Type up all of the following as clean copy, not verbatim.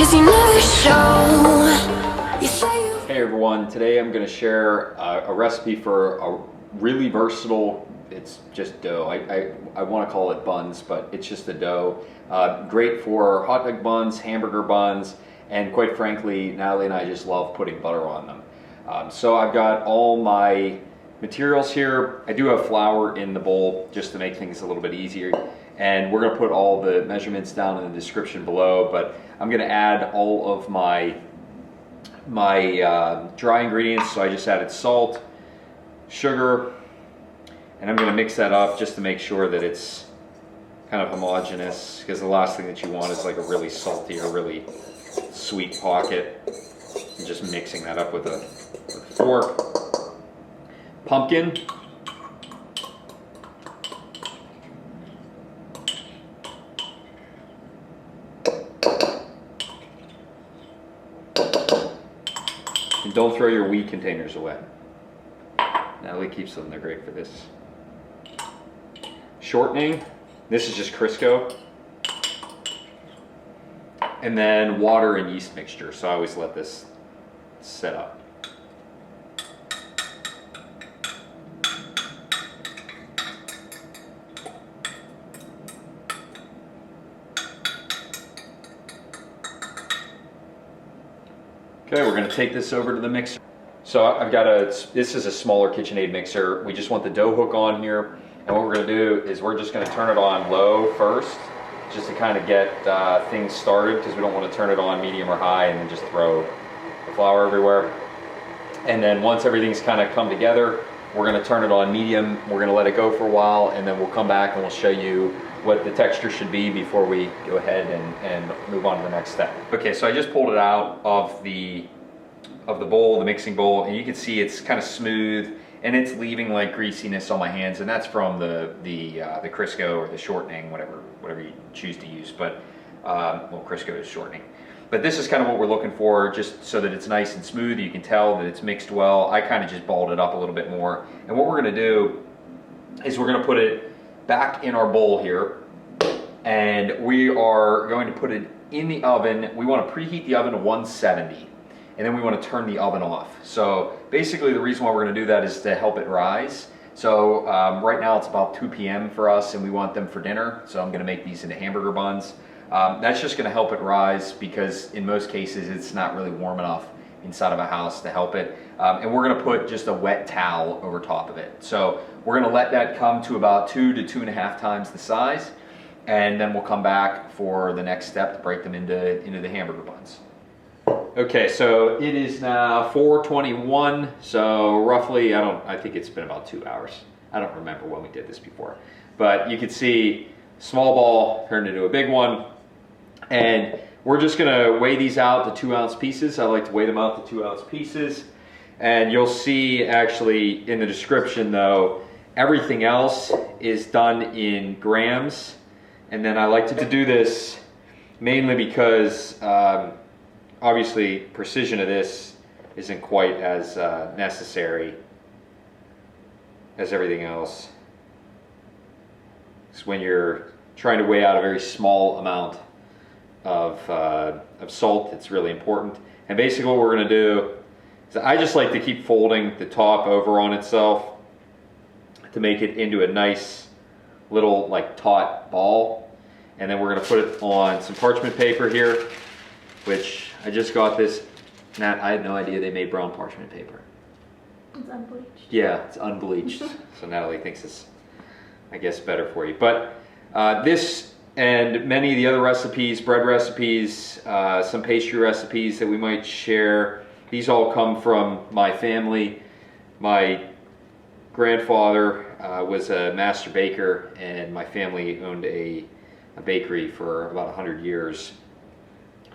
'cause you never show. You say you... Hey everyone, today I'm going to share a recipe for a really versatile, it's just dough. I want to call it buns, but it's just a dough. Great for hot dog buns, hamburger buns, and quite frankly, Natalie and I just love putting butter on them. So I've got all my materials here. I do have flour in the bowl just to make things a little bit easier. And we're going to put all the measurements down in the description below, but I'm going to add all of my dry ingredients. So I just added salt, sugar, and I'm going to mix that up just to make sure that it's kind of homogeneous, because the last thing that you want is like a really salty or really sweet pocket. And just mixing that up with a fork. Pumpkin. And don't throw your wheat containers away. Natalie keeps them, they're great for this. Shortening, this is just Crisco. And then water and yeast mixture, so I always let this set up. Okay, we're going to take this over to the mixer. So I've got this is a smaller KitchenAid mixer. We just want the dough hook on here. And what we're going to do is we're just going to turn it on low first, just to kind of get things started, because we don't want to turn it on medium or high and then just throw the flour everywhere. And then once everything's kind of come together, we're going to turn it on medium. We're going to let it go for a while, and then we'll come back and we'll show you what the texture should be before we go ahead and move on to the next step. Okay, so I just pulled it out of the bowl, the mixing bowl, and you can see it's kind of smooth, and it's leaving like greasiness on my hands, and that's from the Crisco or the shortening, whatever you choose to use. But well, Crisco is shortening. But this is kind of what we're looking for, just so that it's nice and smooth. You can tell that it's mixed well. I kind of just balled it up a little bit more. And what we're going to do is we're going to put it back in our bowl here, and we are going to put it in the oven. We want to preheat the oven to 170, and then we want to turn the oven off. So basically the reason why we're going to do that is to help it rise. So right now it's about 2 p.m. for us, and we want them for dinner. So I'm going to make these into hamburger buns. That's just going to help it rise, because in most cases it's not really warm enough inside of a house to help it. And we're going to put just a wet towel over top of it. So we're going to let that come to about 2 to 2.5 times the size, and then we'll come back for the next step to break them into the hamburger buns. Okay, so it is now 4:21, so roughly, I think it's been about 2 hours. I don't remember when we did this before. But you can see small ball turned into a big one. And we're just gonna weigh these out to 2-ounce pieces. I like to weigh them out to 2-ounce pieces. And you'll see actually in the description though, everything else is done in grams. And then I like to do this mainly because obviously precision of this isn't quite as necessary as everything else. It's when you're trying to weigh out a very small amount of salt, it's really important. And basically what we're going to do is I just like to keep folding the top over on itself to make it into a nice little like taut ball. And then we're going to put it on some parchment paper here, which I just got this. Nat, I had no idea they made brown parchment paper. It's unbleached. Yeah, it's unbleached. So Natalie thinks it's, I guess, better for you. But this and many of the other recipes, bread recipes, some pastry recipes that we might share, these all come from my family. My grandfather was a master baker, and my family owned a bakery for about 100 years.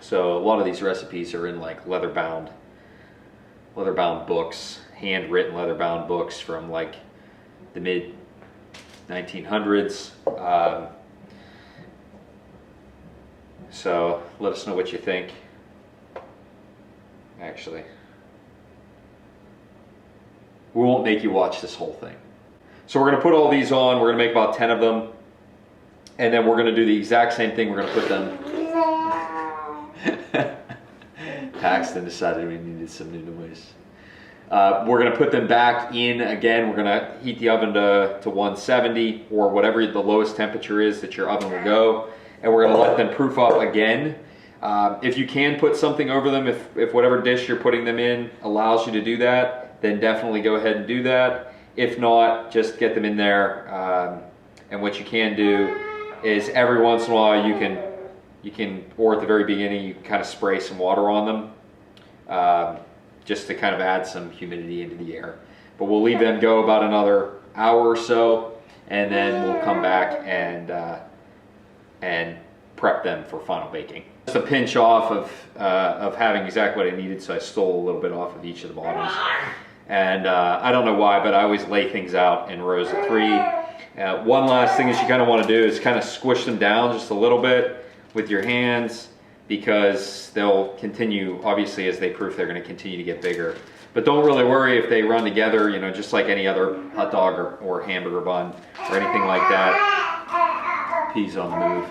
So a lot of these recipes are in like leather-bound books, handwritten leather-bound books from like the mid 1900s. So let us know what you think. Actually, we won't make you watch this whole thing. So we're going to put all these on. We're going to make about 10 of them. And then we're going to do the exact same thing. We're going to put them Paxton decided we needed some new noise. We're gonna put them back in again. We're gonna heat the oven to 170 or whatever the lowest temperature is that your oven will go. And we're gonna let them proof up again. If you can put something over them, if whatever dish you're putting them in allows you to do that, then definitely go ahead and do that. If not, just get them in there. And what you can do is every once in a while you can, or at the very beginning, you can kind of spray some water on them, just to kind of add some humidity into the air. But we'll leave them go about another hour or so, and then we'll come back and prep them for final baking. Just a pinch off of having exactly what I needed, so I stole a little bit off of each of the bottoms. And I don't know why, but I always lay things out in rows of 3. One last thing that you kind of want to do is kind of squish them down just a little bit with your hands, because they'll continue, obviously as they proof, they're going to continue to get bigger. But don't really worry if they run together, you know, just like any other hot dog or hamburger bun or anything like that. Peas on the move.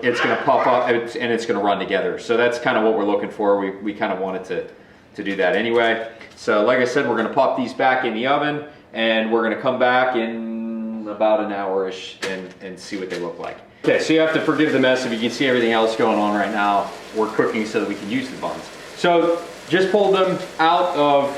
It's going to pop up and it's going to run together. So that's kind of what we're looking for. We kind of wanted to do that anyway. So like I said, we're going to pop these back in the oven, and we're going to come back in about an hour-ish and see what they look like. Okay, so you have to forgive the mess if you can see everything else going on right now. We're cooking so that we can use the buns. So just pulled them out of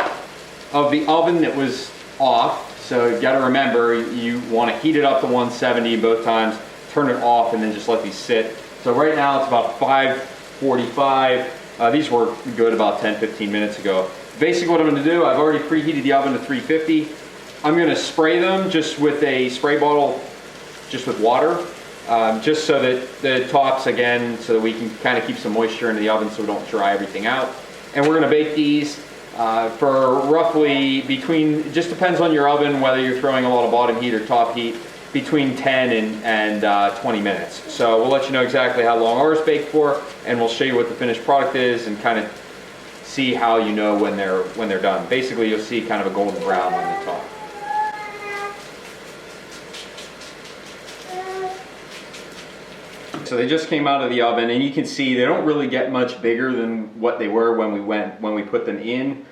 the oven that was off. So you got to remember, you want to heat it up to 170 both times, turn it off, and then just let these sit. So right now it's about 5:45. These were good about 10-15 minutes ago. Basically what I'm going to do, I've already preheated the oven to 350. I'm going to spray them just with a spray bottle, just with water. Just so that the tops, again, so that we can kind of keep some moisture in the oven so we don't dry everything out. And we're going to bake these for roughly between, just depends on your oven, whether you're throwing a lot of bottom heat or top heat, between 10 and 20 minutes. So we'll let you know exactly how long ours bake for, and we'll show you what the finished product is and kind of see how you know when they're done. Basically, you'll see kind of a golden brown on the top. So they just came out of the oven, and you can see they don't really get much bigger than what they were when we put them in.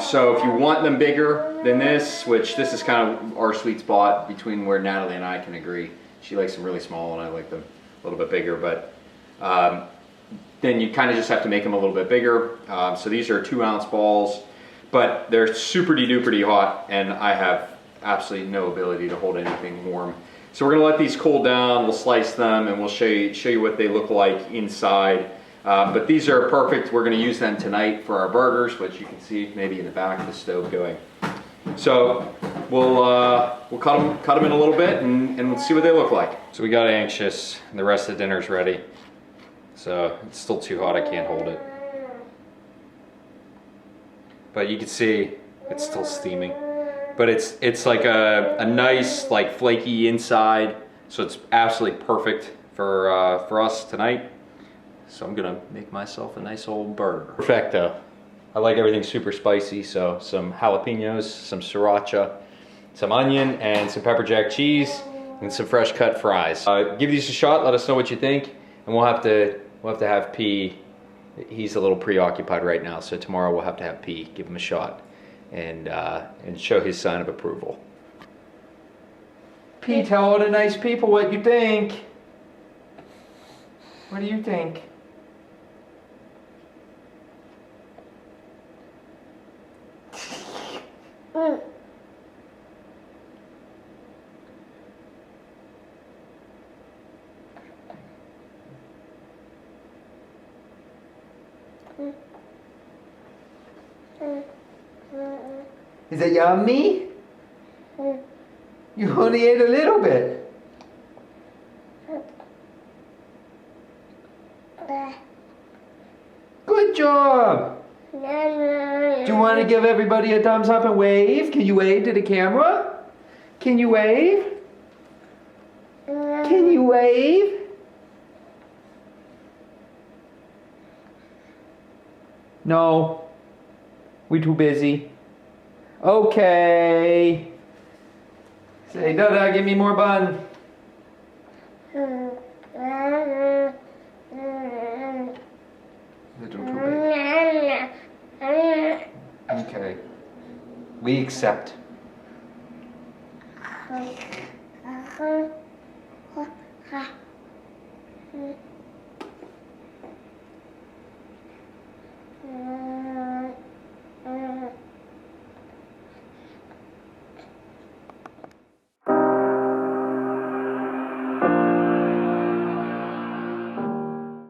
So if you want them bigger than this, which this is kind of our sweet spot between where Natalie and I can agree. She likes them really small and I like them a little bit bigger, but then you kind of just have to make them a little bit bigger. So these are 2-ounce balls, but they're super duper hot, and I have absolutely no ability to hold anything warm. So we're gonna let these cool down, we'll slice them, and we'll show you what they look like inside. But these are perfect. We're gonna use them tonight for our burgers, which you can see maybe in the back of the stove going. So we'll cut them in a little bit and we'll see what they look like. So we got anxious, and the rest of the dinner's ready. So it's still too hot, I can't hold it. But you can see it's still steaming. But it's like a nice, like, flaky inside, so it's absolutely perfect for us tonight. So I'm gonna make myself a nice old burger. Perfecto. I like everything super spicy, so some jalapenos, some sriracha, some onion, and some pepper jack cheese, and some fresh cut fries. Give these a shot. Let us know what you think, and we'll have to have P. He's a little preoccupied right now, so tomorrow we'll have to have P. Give him a shot. And show his sign of approval. P, tell all the nice people what you think. What do you think? Is it yummy? You only ate a little bit. Good job. Do you want to give everybody a thumbs up and wave? Can you wave to the camera? Can you wave? Can you wave? No. We're too busy. Okay. Say, Dada, give me more bun. Little We accept.